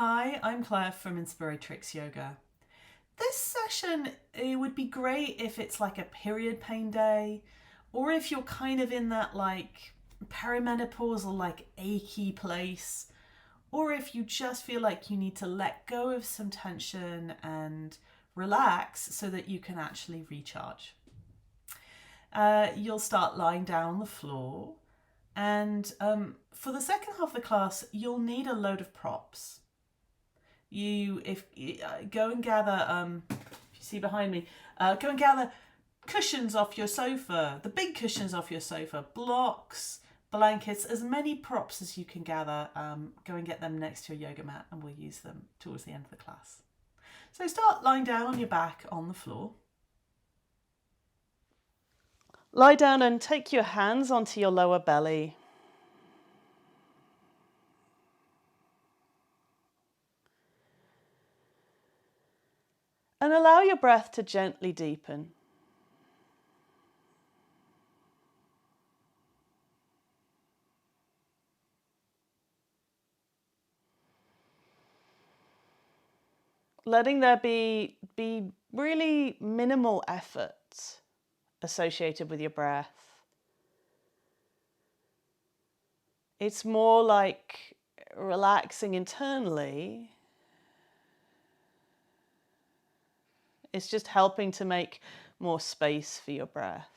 Hi, I'm Claire from Inspiratrix Yoga. This session, it would be great if it's like a period pain day, or if you're kind of in that like perimenopausal, like achy place, or if you just feel like you need to let go of some tension and relax so that you can actually recharge. You'll start lying down on the floor, and for the second half of the class, you'll need a load of props. If go and gather if you see behind me, go and gather cushions off your sofa, the big cushions off your sofa, blocks, blankets, as many props as you can gather. Go and get them next to your yoga mat, and we'll use them towards the end of the class. So start lying down on your back on the floor. Lie down and take your hands onto your lower belly. And allow your breath to gently deepen. Letting there be really minimal effort associated with your breath. It's more like relaxing internally. It's just helping to make more space for your breath.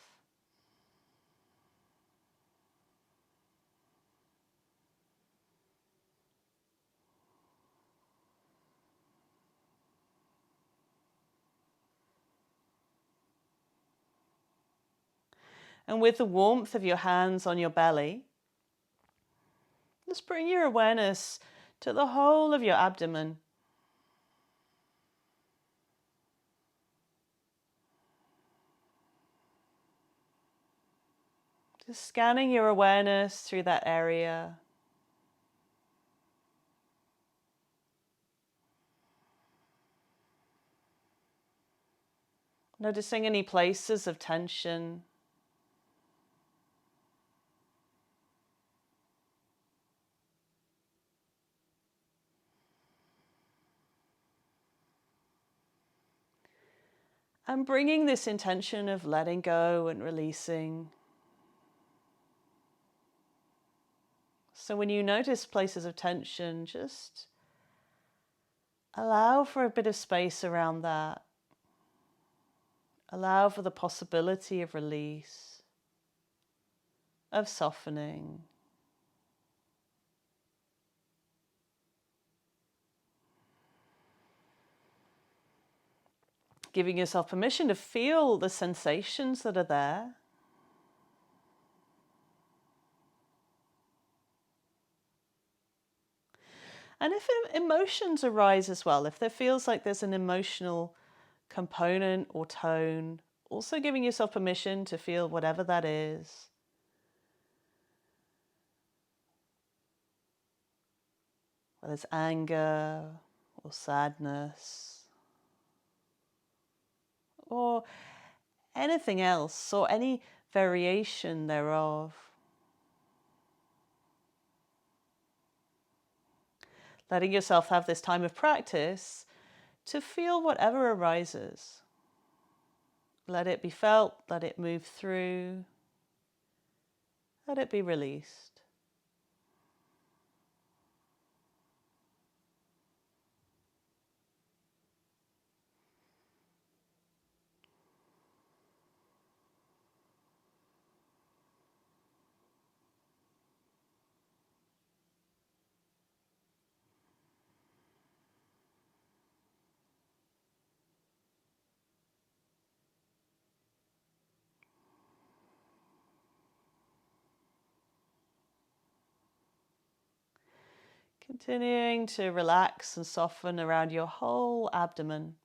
And with the warmth of your hands on your belly, just bring your awareness to the whole of your abdomen. Just scanning your awareness through that area. Noticing any places of tension. And bringing this intention of letting go and releasing. So when you notice places of tension, just allow for a bit of space around that. Allow for the possibility of release, of softening. Giving yourself permission to feel the sensations that are there. And if emotions arise as well, if there feels like there's an emotional component or tone, also giving yourself permission to feel whatever that is. Whether it's anger or sadness or anything else or any variation thereof. Letting yourself have this time of practice to feel whatever arises. Let it be felt, let it move through, let it be released. Continuing to relax and soften around your whole abdomen.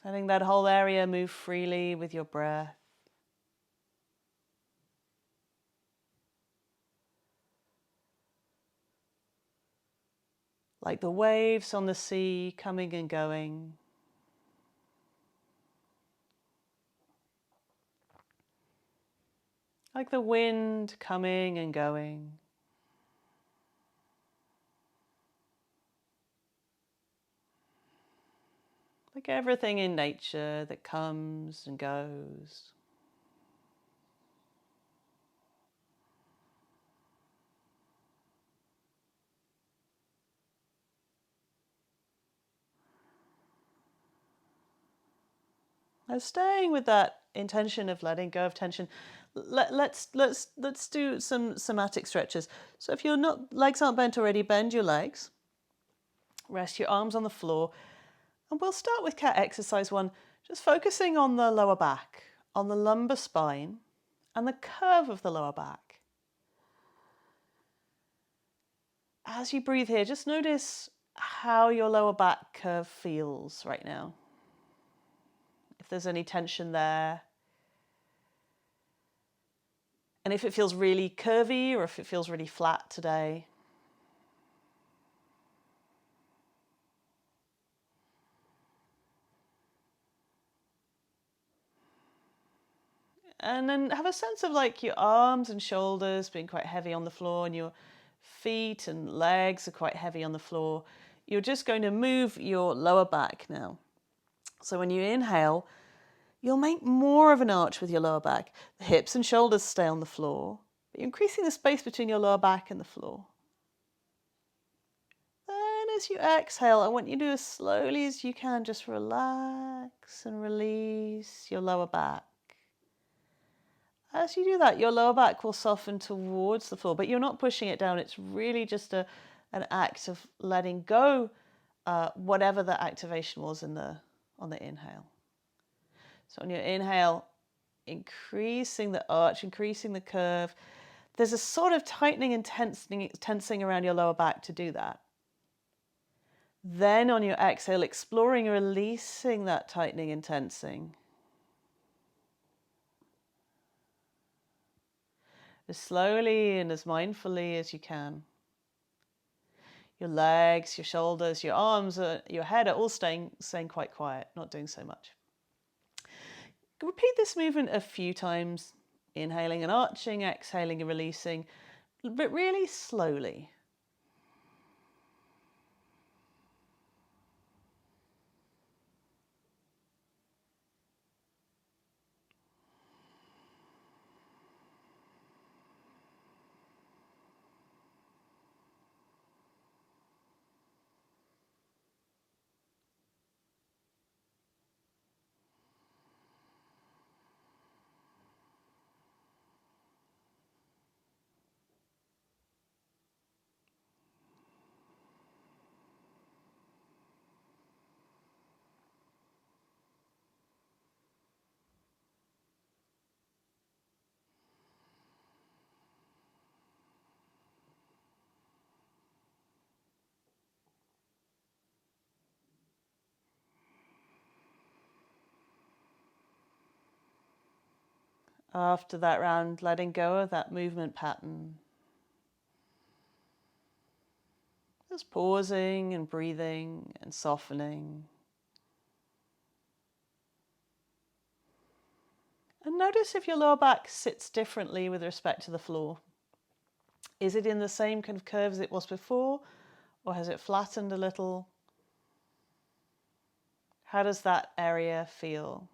Letting that whole area move freely with your breath. Like the waves on the sea coming and going. like the wind coming and going. Like everything in nature that comes and goes. And staying with that intention of letting go of tension, let's do some somatic stretches. So if your legs aren't bent already, bend your legs. Rest your arms on the floor. And we'll start with cat exercise 1, just focusing on the lower back, on the lumbar spine, and the curve of the lower back. As you breathe here, just notice how your lower back curve feels right now. If there's any tension there. And if it feels really curvy or if it feels really flat today. And then have a sense of like your arms and shoulders being quite heavy on the floor, and your feet and legs are quite heavy on the floor. You're just going to move your lower back now. So when you inhale, you'll make more of an arch with your lower back. The hips and shoulders stay on the floor, but you're increasing the space between your lower back and the floor. Then as you exhale, I want you to, as slowly as you can, just relax and release your lower back. As you do that, your lower back will soften towards the floor, but you're not pushing it down. It's really just an act of letting go whatever the activation was on the inhale. So on your inhale, increasing the arch, increasing the curve. There's a sort of tightening and tensing around your lower back to do that. Then on your exhale, exploring releasing that tightening and tensing. As slowly and as mindfully as you can. Your legs, your shoulders, your arms, your head are all staying quite quiet, not doing so much. Repeat this movement a few times, inhaling and arching, exhaling and releasing, but really slowly. After that round, letting go of that movement pattern. Just pausing and breathing and softening. And notice if your lower back sits differently with respect to the floor. Is it in the same kind of curve as it was before, or has it flattened a little? How does that area feel?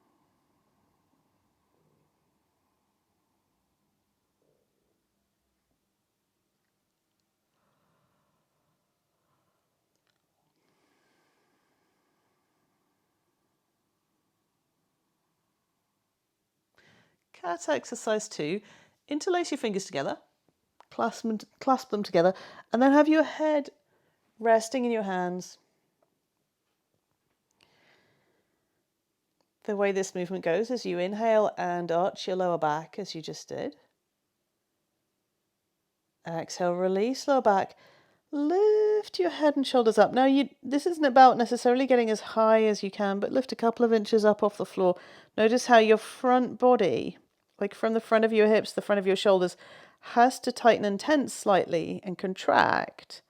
Cat exercise 2. Interlace your fingers together, clasp them together, and then have your head resting in your hands. The way this movement goes is you inhale and arch your lower back as you just did. Exhale, release lower back. Lift your head and shoulders up. Now, this isn't about necessarily getting as high as you can, but lift a couple of inches up off the floor. Notice how your front body, like from the front of your hips, the front of your shoulders, has to tighten and tense slightly and contract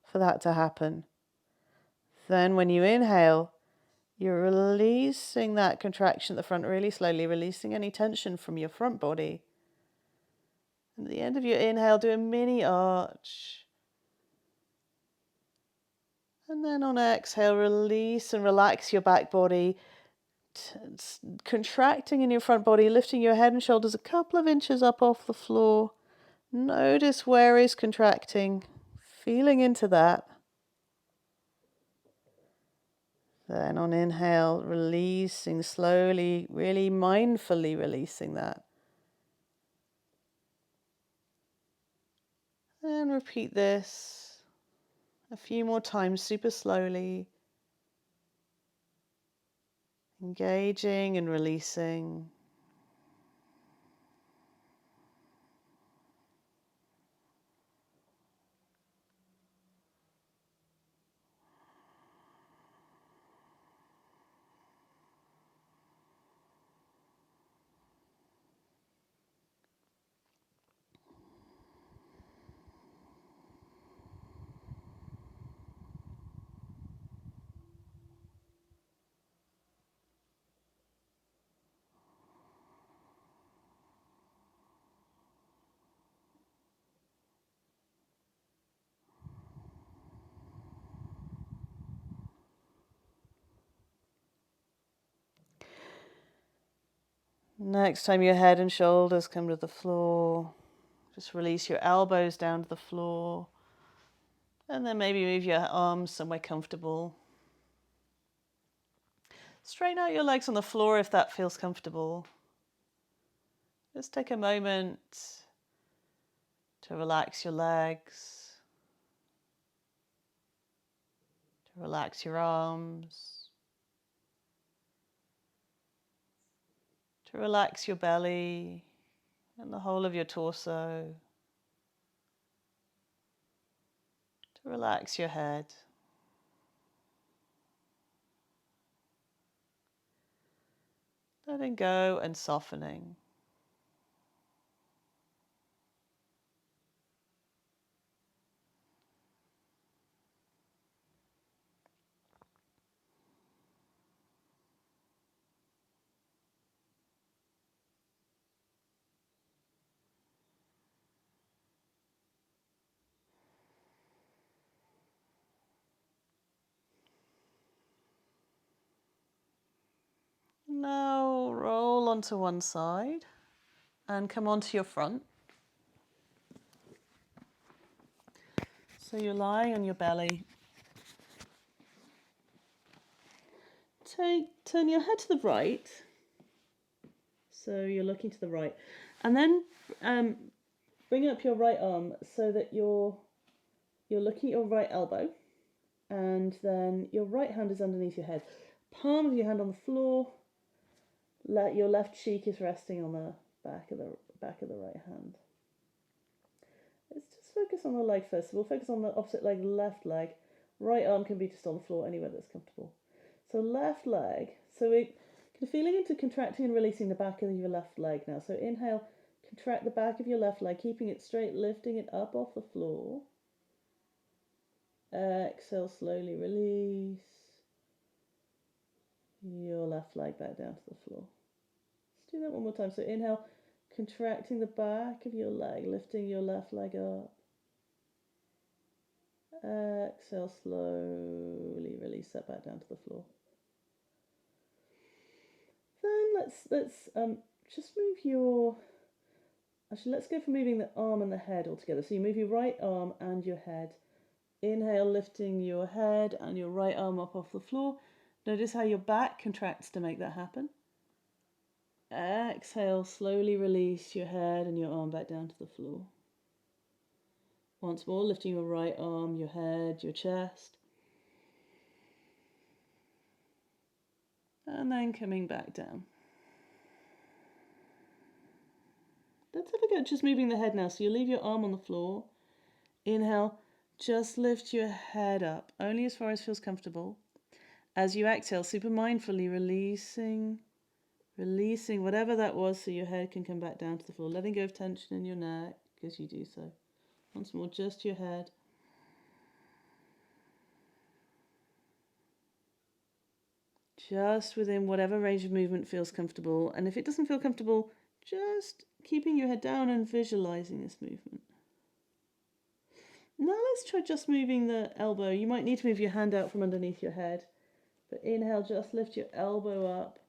for that to happen. Then when you inhale, you're releasing that contraction at the front really slowly, releasing any tension from your front body. And at the end of your inhale, do a mini arch. And then on exhale, release and relax your back body, contracting in your front body, lifting your head and shoulders a couple of inches up off the floor. Notice where is contracting, feeling into that. Then on inhale, releasing slowly, really mindfully releasing that. And repeat this a few more times, super slowly. Engaging and releasing. Next time your head and shoulders come to the floor, just release your elbows down to the floor. And then maybe move your arms somewhere comfortable. Straighten out your legs on the floor if that feels comfortable. Just take a moment to relax your legs, to relax your arms, to relax your belly and the whole of your torso, to relax your head. Letting go and softening. Now roll onto one side and come onto your front. So you're lying on your belly. Turn your head to the right. So you're looking to the right. And then bring up your right arm so that you're looking at your right elbow. And then your right hand is underneath your head. Palm of your hand on the floor. Your left cheek is resting on the back of the right hand. Let's just focus on the leg first. So we'll focus on the opposite leg, left leg. Right arm can be just on the floor, anywhere that's comfortable. So left leg. So we're feeling into contracting and releasing the back of your left leg now. So inhale, contract the back of your left leg, keeping it straight, lifting it up off the floor. Exhale, slowly release your left leg back down to the floor. Let's do that one more time. So inhale, contracting the back of your leg, lifting your left leg up. Exhale, slowly release that back down to the floor. Then let's just move your. Actually, let's go for moving the arm and the head all together. So you move your right arm and your head. Inhale, lifting your head and your right arm up off the floor. Notice how your back contracts to make that happen. Exhale, slowly release your head and your arm back down to the floor. Once more, lifting your right arm, your head, your chest. And then coming back down. Let's have a go at just moving the head now. So you leave your arm on the floor. Inhale, just lift your head up, only as far as feels comfortable. As you exhale, super mindfully releasing whatever that was so your head can come back down to the floor. Letting go of tension in your neck as you do so. Once more, just your head. Just within whatever range of movement feels comfortable. And if it doesn't feel comfortable, Just keeping your head down and visualizing this movement. Now let's try just moving the elbow. You might need to move your hand out from underneath your head. But inhale, just lift your elbow up.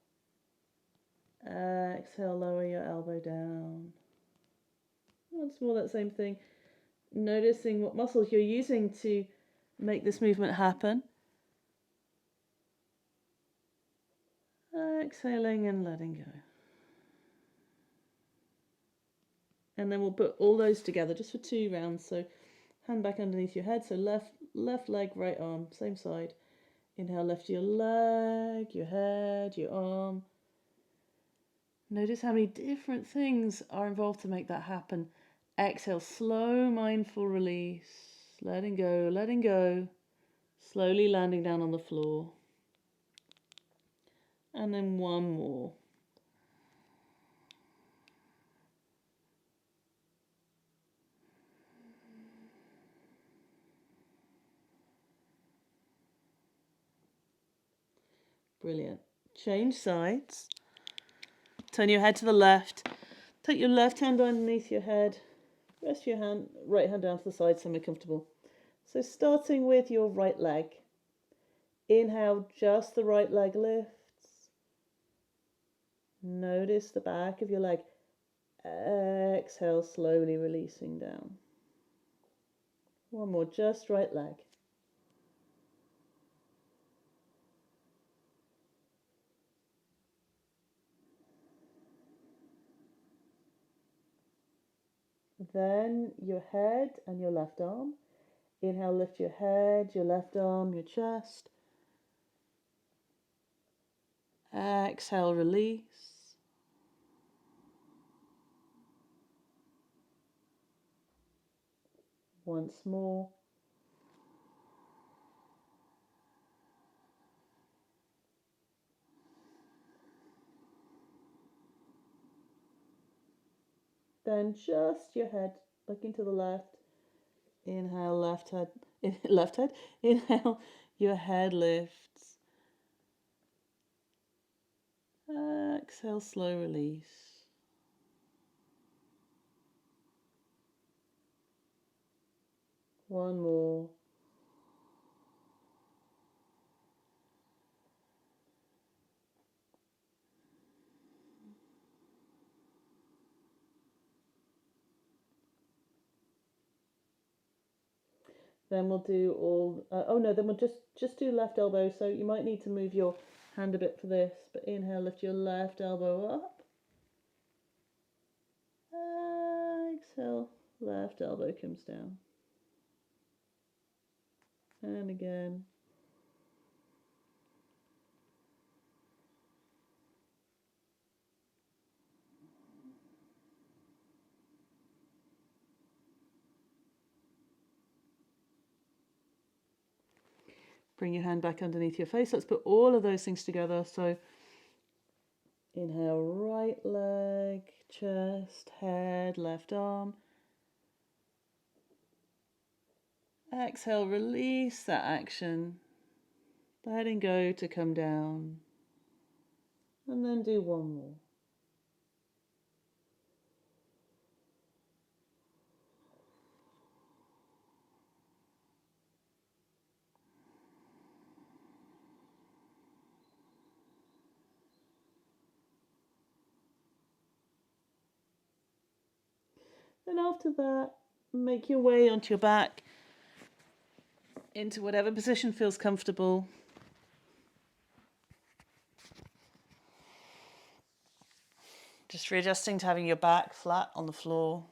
Exhale, lower your elbow down. Once more, that same thing. Noticing what muscles you're using to make this movement happen. Exhaling and letting go. And then we'll put all those together just for 2 rounds. So hand back underneath your head. So left leg, right arm, same side. Inhale, lift your leg, your head, your arm. Notice how many different things are involved to make that happen. Exhale, slow, mindful release. Letting go. Slowly landing down on the floor. And then one more. Brilliant. Change sides. Turn your head to the left. Take your left hand underneath your head. Rest your right hand down to the side, somewhere comfortable. So starting with your right leg. Inhale, just the right leg lifts. Notice the back of your leg. Exhale, slowly releasing down. One more, just right leg. Then your head and your left arm. Inhale, lift your head, your left arm, your chest. Exhale, release. Once more. Then just your head looking to the left. Inhale, left head. Inhale, your head lifts. Exhale, slow release. One more. Then we'll do all, then we'll just do left elbow. So you might need to move your hand a bit for this, but inhale, lift your left elbow up. Exhale, left elbow comes down. And again. Bring your hand back underneath your face. Let's put all of those things together. So inhale, right leg, chest, head, left arm. Exhale, release that action. Letting go to come down. And then do one more. Then after that, make your way onto your back into whatever position feels comfortable. Just readjusting to having your back flat on the floor.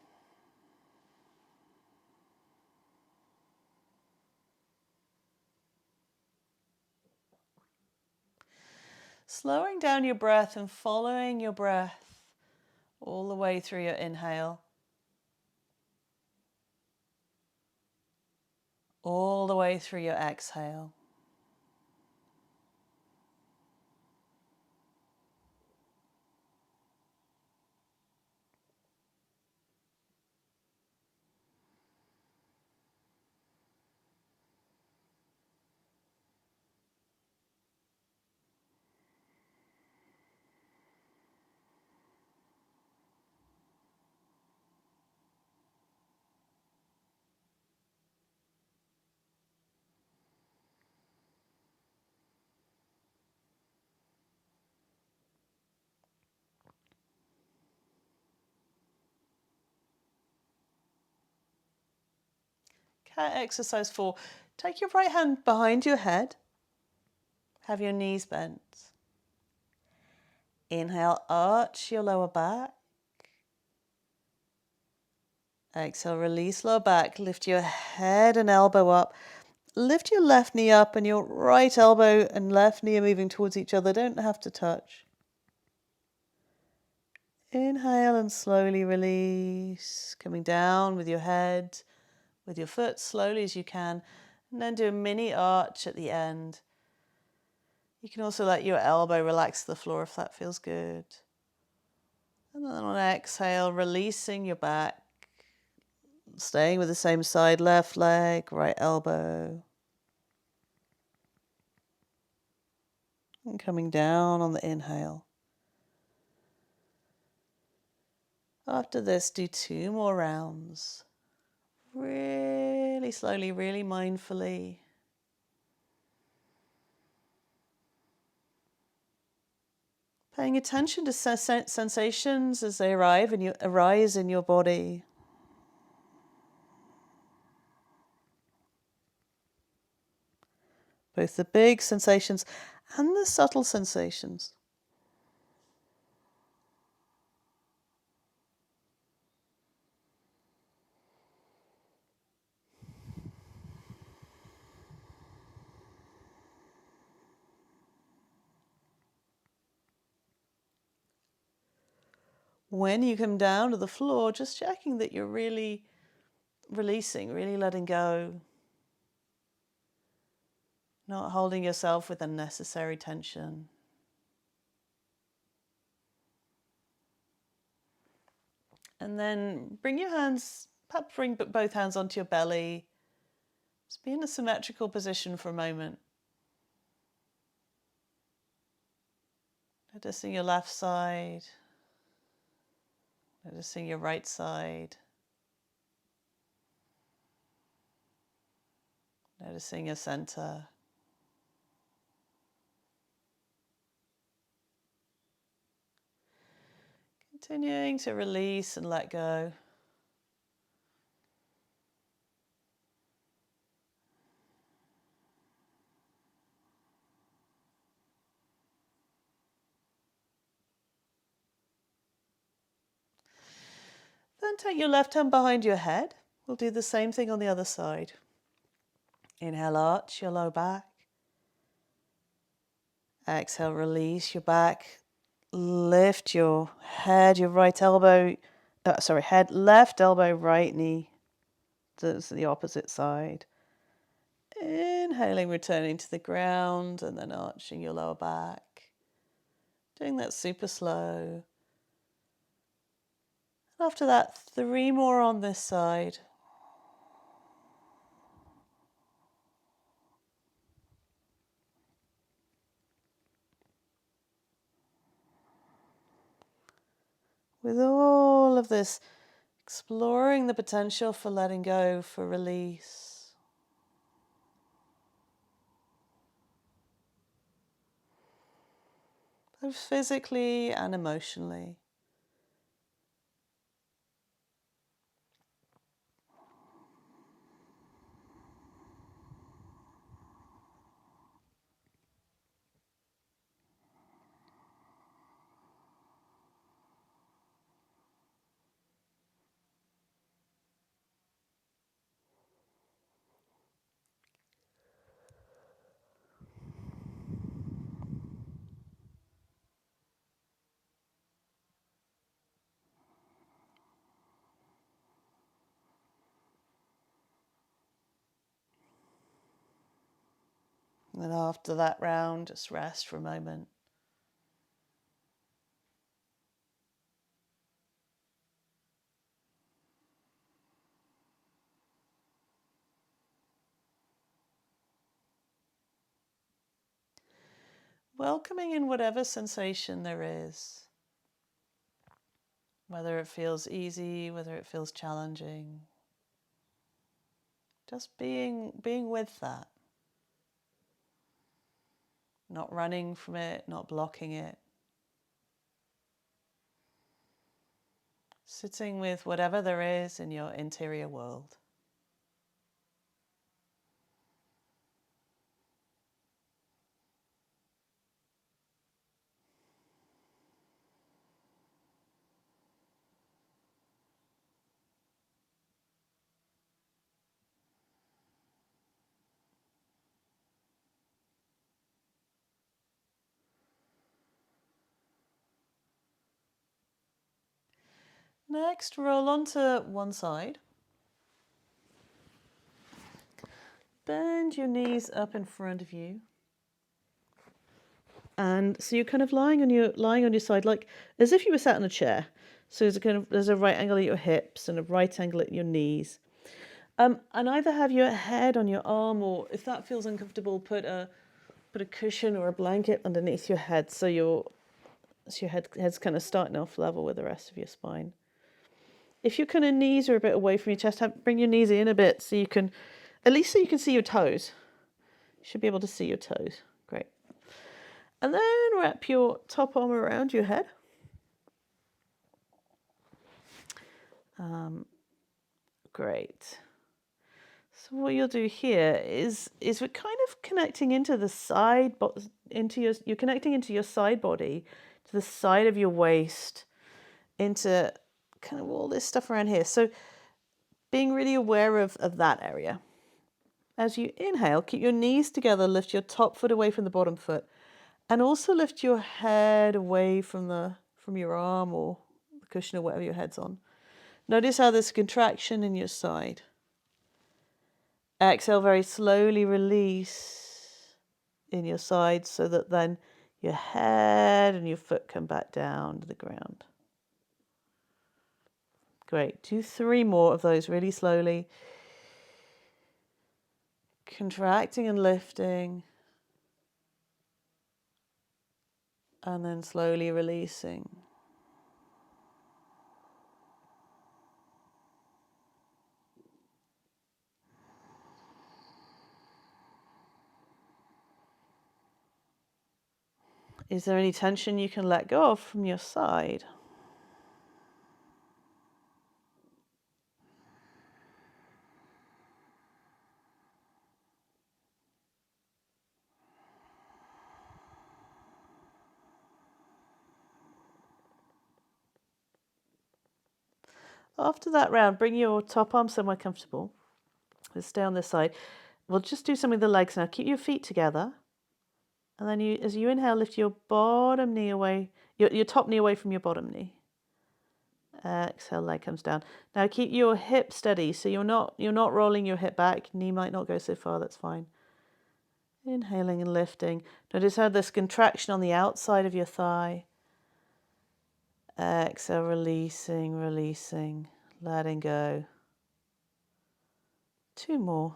Slowing down your breath and following your breath all the way through your inhale. All the way through your exhale. Cat exercise 4. Take your right hand behind your head. Have your knees bent. Inhale, arch your lower back. Exhale, release lower back. Lift your head and elbow up. Lift your left knee up and your right elbow and left knee are moving towards each other. Don't have to touch. Inhale and slowly release. Coming down with your head, with your foot, slowly as you can. And then do a mini arch at the end. You can also let your elbow relax to the floor if that feels good. And then on exhale, releasing your back. Staying with the same side, left leg, right elbow. And coming down on the inhale. After this, do 2 more rounds. Really slowly, really mindfully. Paying attention to sensations as they arise in your body. Both the big sensations and the subtle sensations. When you come down to the floor, just checking that you're really releasing, really letting go. Not holding yourself with unnecessary tension. And then bring perhaps bring both hands onto your belly. Just be in a symmetrical position for a moment. Noticing your left side. Noticing your right side. Noticing your center. Continuing to release and let go. Then take your left hand behind your head. We'll do the same thing on the other side. Inhale, arch your low back. Exhale, release your back. Lift your head, your right elbow, left elbow, right knee. That's the opposite side. Inhaling, returning to the ground and then arching your lower back. Doing that super slow. After that, 3 more on this side. With all of this, exploring the potential for letting go, for release. Both physically and emotionally. And then after that round, just rest for a moment. Welcoming in whatever sensation there is. Whether it feels easy, whether it feels challenging. Just being with that. Not running from it, not blocking it. Sitting with whatever there is in your interior world. Next, roll onto one side. Bend your knees up in front of you. And so you're kind of lying on your side, like as if you were sat in a chair. So there's a right angle at your hips and a right angle at your knees. And either have your head on your arm, or if that feels uncomfortable, put a cushion or a blanket underneath your head, so your head's kind of starting off level with the rest of your spine. If your kind of knees are a bit away from your chest, bring your knees in a bit so you can see your toes. You should be able to see your toes. Great. And then wrap your top arm around your head. Great. So what you'll do here is we're kind of connecting into the side, you're connecting into your side body, to the side of your waist, into kind of all this stuff around here. So being really aware of that area. As you inhale, keep your knees together, lift your top foot away from the bottom foot, and also lift your head away from your arm or the cushion or whatever your head's on. Notice how there's a contraction in your side. Exhale, very slowly release in your side so that then your head and your foot come back down to the ground. Great. Do 3 more of those really slowly. Contracting and lifting. And then slowly releasing. Is there any tension you can let go of from your side? After that round, bring your top arm somewhere comfortable. Let's stay on this side. We'll just do some of the legs now. Keep your feet together. And then as you inhale, lift your bottom knee away, your top knee away from your bottom knee. Exhale, leg comes down. Now keep your hip steady, so you're not rolling your hip back. Knee might not go so far, that's fine. Inhaling and lifting. Notice how there's contraction on the outside of your thigh. Exhale, releasing, letting go. 2 more.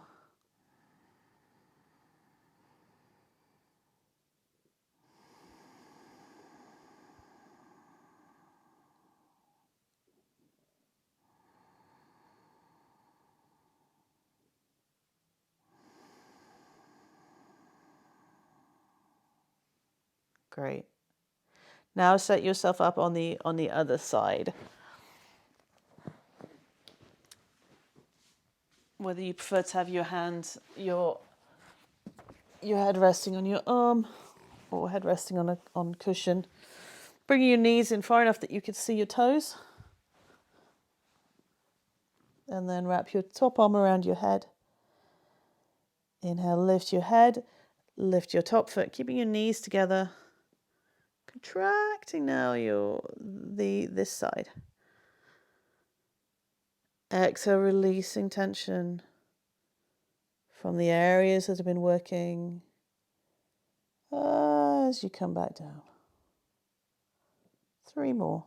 Great. Now set yourself up on the other side. Whether you prefer to have your hands, your head resting on your arm, or head resting on cushion. Bringing your knees in far enough that you can see your toes. And then wrap your top arm around your head. Inhale, lift your head, lift your top foot, keeping your knees together. Contracting now this side. Exhale, releasing tension from the areas that have been working as you come back down. 3 more.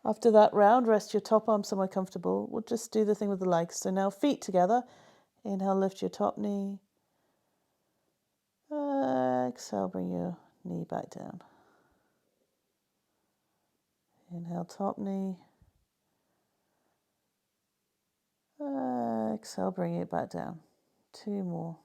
After that round, rest your top arm somewhere comfortable. We'll just do the thing with the legs. So now feet together. Inhale, lift your top knee. Exhale, bring your knee back down. Inhale, top knee. Exhale, bring it back down. 2 more.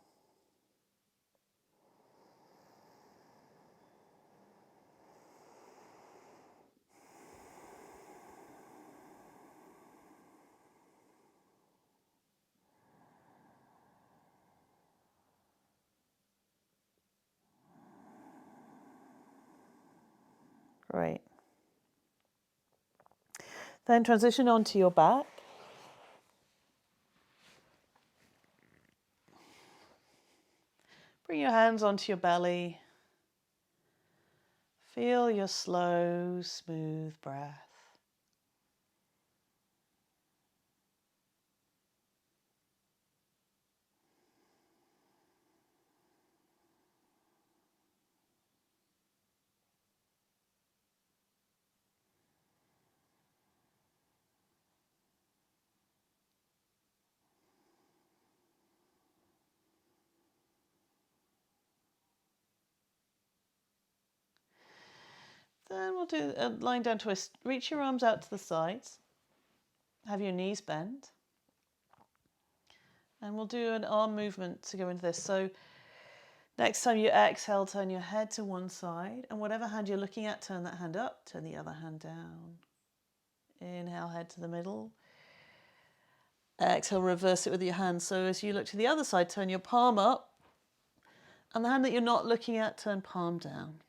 Great. Then transition onto your back. Bring your hands onto your belly. Feel your slow, smooth breath. Then we'll do a lying down twist. Reach your arms out to the sides. Have your knees bent. And we'll do an arm movement to go into this. So next time you exhale, turn your head to one side. And whatever hand you're looking at, turn that hand up, turn the other hand down. Inhale, head to the middle. Exhale, reverse it with your hand. So as you look to the other side, turn your palm up. And the hand that you're not looking at, turn palm down.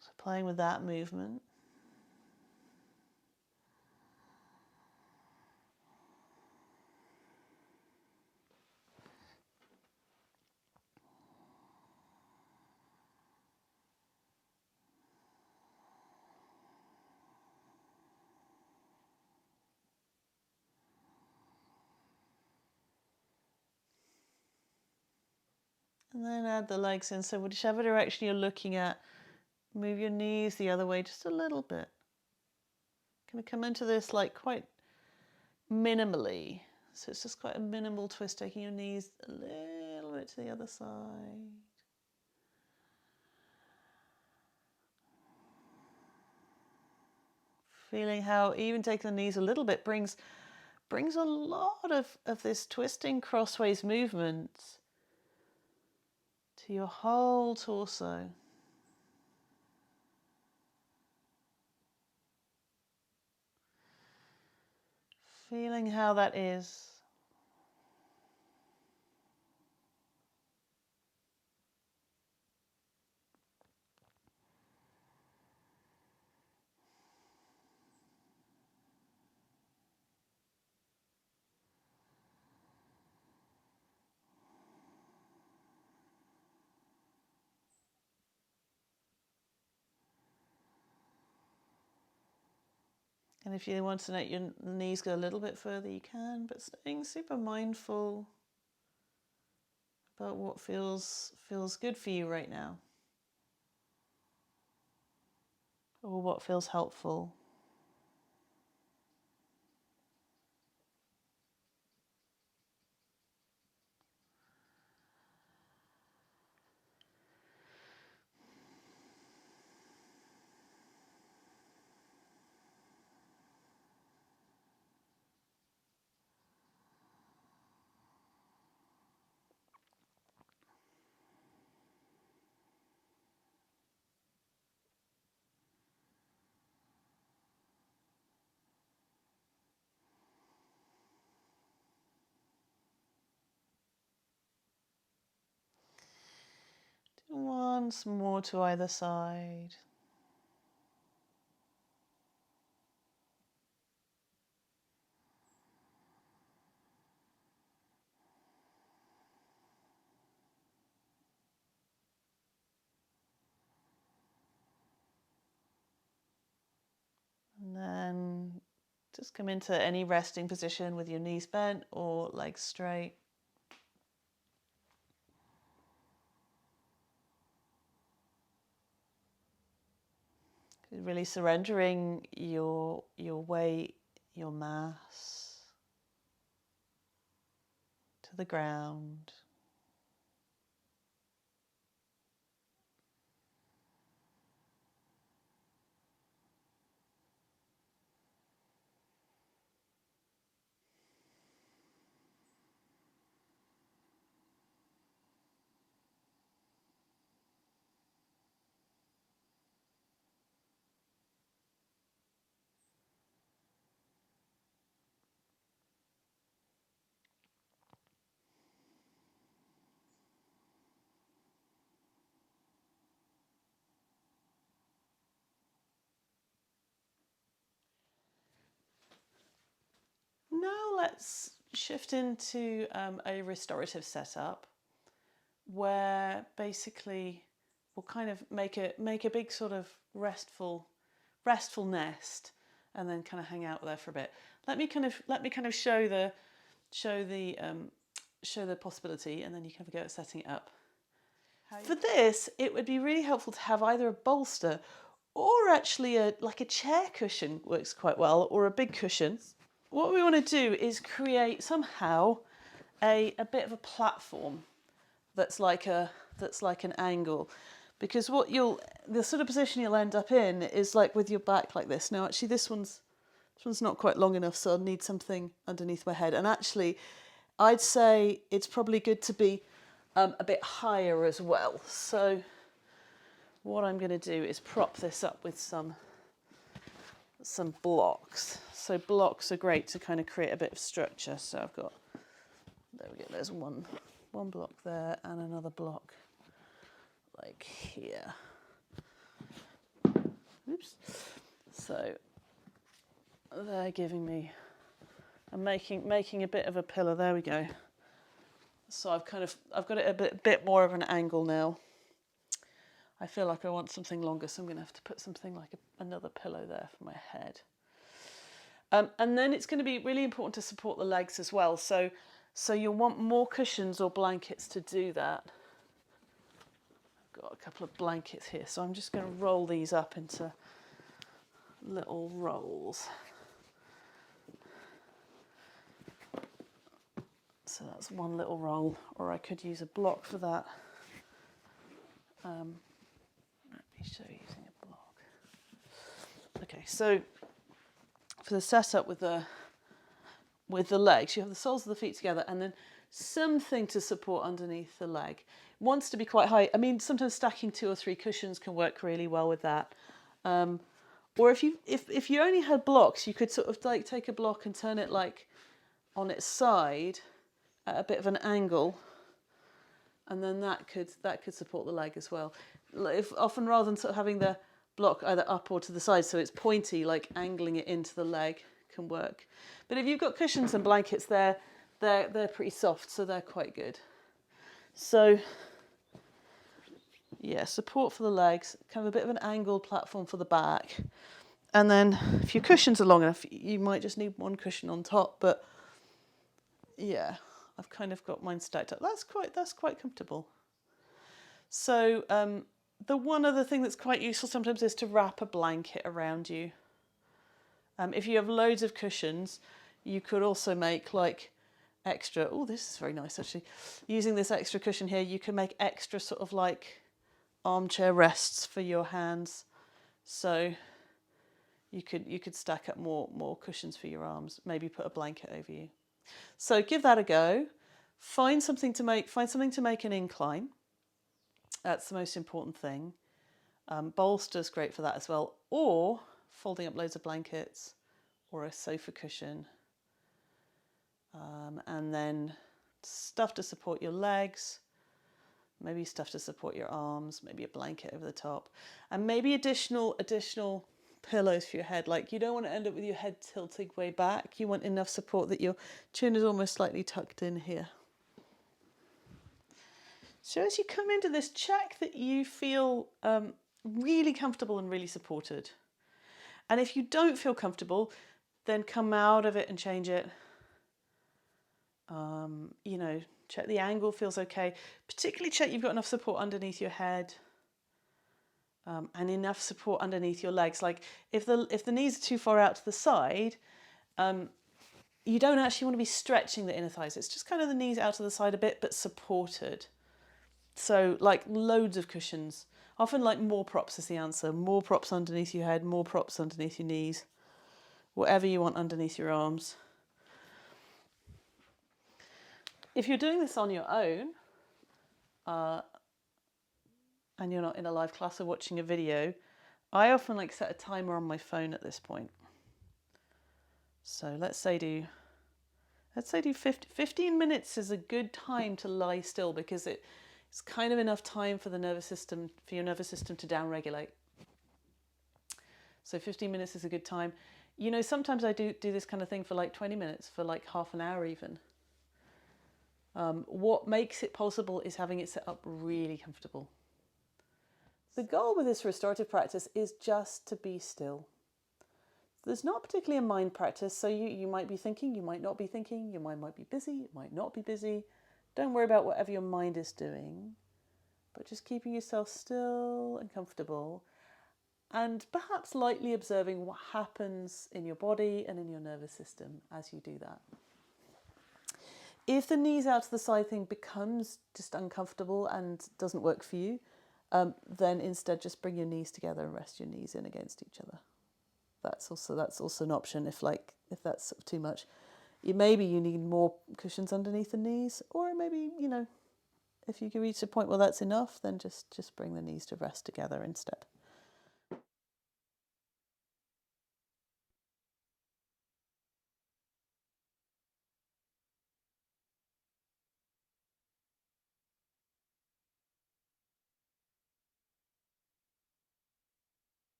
So playing with that movement. And then add the legs in. So whichever direction you're looking at, move your knees the other way just a little bit. Going to come into this like quite minimally. So it's just quite a minimal twist, taking your knees a little bit to the other side. Feeling how even taking the knees a little bit brings a lot of this twisting crossways movement to your whole torso. Feeling how that is. And if you want to let your knees go a little bit further, you can, but staying super mindful about what feels good for you right now, or what feels helpful. Do once more to either side. And then just come into any resting position with your knees bent or legs straight. Really surrendering your weight, your mass to the ground. now let's shift into a restorative setup where basically we'll kind of make a big sort of restful nest and then kind of hang out there for a bit. Let me kind of show the possibility, and then you can have a go at setting it up. For this, it would be really helpful to have either a bolster or actually a chair cushion works quite well, or a big cushion. What we want to do is create somehow a bit of a platform that's like an angle, because the sort of position you'll end up in is like with your back like this. Now actually this one's not quite long enough, so I'll need something underneath my head. And actually I'd say it's probably good to be a bit higher as well. So what I'm going to do is prop this up with some blocks. So blocks are great to kind of create a bit of structure. So I've got, there we go, there's one block there and another block like here. Oops. So they're giving me, I'm making a bit of a pillar. There we go. So I've got it a bit more of an angle now. I feel like I want something longer, so I'm going to have to put something like another pillow there for my head. And then it's going to be really important to support the legs as well. So you'll want more cushions or blankets to do that. I've got a couple of blankets here, so I'm just going to roll these up into little rolls. So that's one little roll, or I could use a block for that. Let me show you using a block. Okay, so for the setup with the legs, you have the soles of the feet together and then something to support underneath the leg. It wants to be quite high. I mean, sometimes stacking 2 or 3 cushions can work really well with that. Or if you only had blocks, you could sort of like take a block and turn it like on its side at a bit of an angle, and then that could support the leg as well. Often rather than sort of having the block either up or to the side, so it's pointy, like angling it into the leg can work. But if you've got cushions and blankets, they're pretty soft, so they're quite good. So yeah, support for the legs, kind of a bit of an angled platform for the back. And then if your cushions are long enough, you might just need one cushion on top, but yeah, I've kind of got mine stacked up. That's quite comfortable. So the one other thing that's quite useful sometimes is to wrap a blanket around you. If you have loads of cushions, you could also make like extra, oh, this is very nice actually. Using this extra cushion here, you can make extra sort of like armchair rests for your hands. So you could stack up more cushions for your arms, maybe put a blanket over you. So give that a go. Find something to make an incline. That's the most important thing. Bolster's great for that as well, or folding up loads of blankets or a sofa cushion. And then stuff to support your legs, maybe stuff to support your arms, maybe a blanket over the top, and maybe additional pillows for your head. Like, you don't want to end up with your head tilting way back. You want enough support that your chin is almost slightly tucked in here. So as you come into this, check that you feel really comfortable and really supported. And if you don't feel comfortable, then come out of it and change it. Check the angle feels okay. Particularly check you've got enough support underneath your head. And enough support underneath your legs. Like if the knees are too far out to the side, you don't actually want to be stretching the inner thighs. It's just kind of the knees out to the side a bit, but supported. So like loads of cushions. Often like more props is the answer. More props underneath your head, more props underneath your knees. Whatever you want underneath your arms. If you're doing this on your own, and you're not in a live class or watching a video, I often like set a timer on my phone at this point. So let's say do 15 minutes is a good time to lie still, because it's kind of enough time for your nervous system to downregulate. So 15 minutes is a good time. You know, sometimes I do this kind of thing for like 20 minutes, for like half an hour even. What makes it possible is having it set up really comfortable. The goal with this restorative practice is just to be still. There's not particularly a mind practice, so you might be thinking, you might not be thinking, your mind might be busy, it might not be busy. Don't worry about whatever your mind is doing, but just keeping yourself still and comfortable, and perhaps lightly observing what happens in your body and in your nervous system as you do that. If the knees out to the side thing becomes just uncomfortable and doesn't work for you, then instead just bring your knees together and rest your knees in against each other. That's also an option if that's sort of too much. Maybe you need more cushions underneath the knees, or maybe, if you can reach a point where that's enough, then just bring the knees to rest together instead.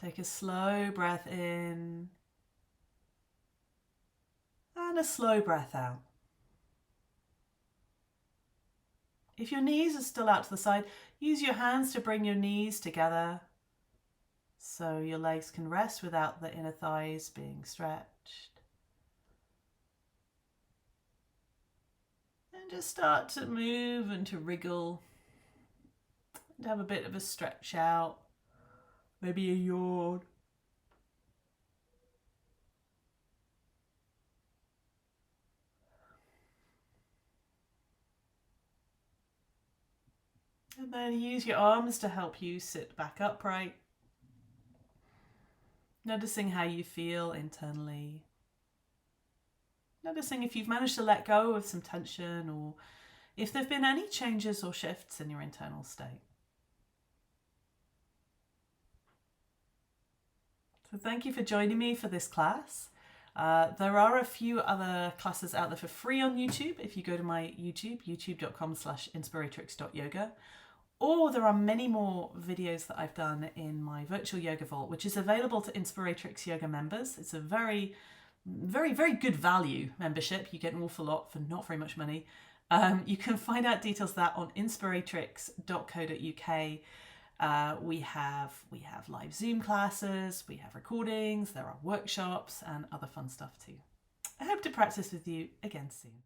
Take a slow breath in and a slow breath out. If your knees are still out to the side, use your hands to bring your knees together so your legs can rest without the inner thighs being stretched. And just start to move and to wriggle and have a bit of a stretch out, maybe a yawn. And then use your arms to help you sit back upright. Noticing how you feel internally. Noticing if you've managed to let go of some tension or if there have been any changes or shifts in your internal state. So thank you for joining me for this class. There are a few other classes out there for free on YouTube. If you go to my YouTube, youtube.com/inspiratrix.yoga, or there are many more videos that I've done in my virtual yoga vault, which is available to Inspiratrix Yoga members. It's a very, very, very good value membership. You get an awful lot for not very much money. You can find out details of that on inspiratrix.co.uk. We have live Zoom classes, we have recordings, there are workshops and other fun stuff too. I hope to practice with you again soon.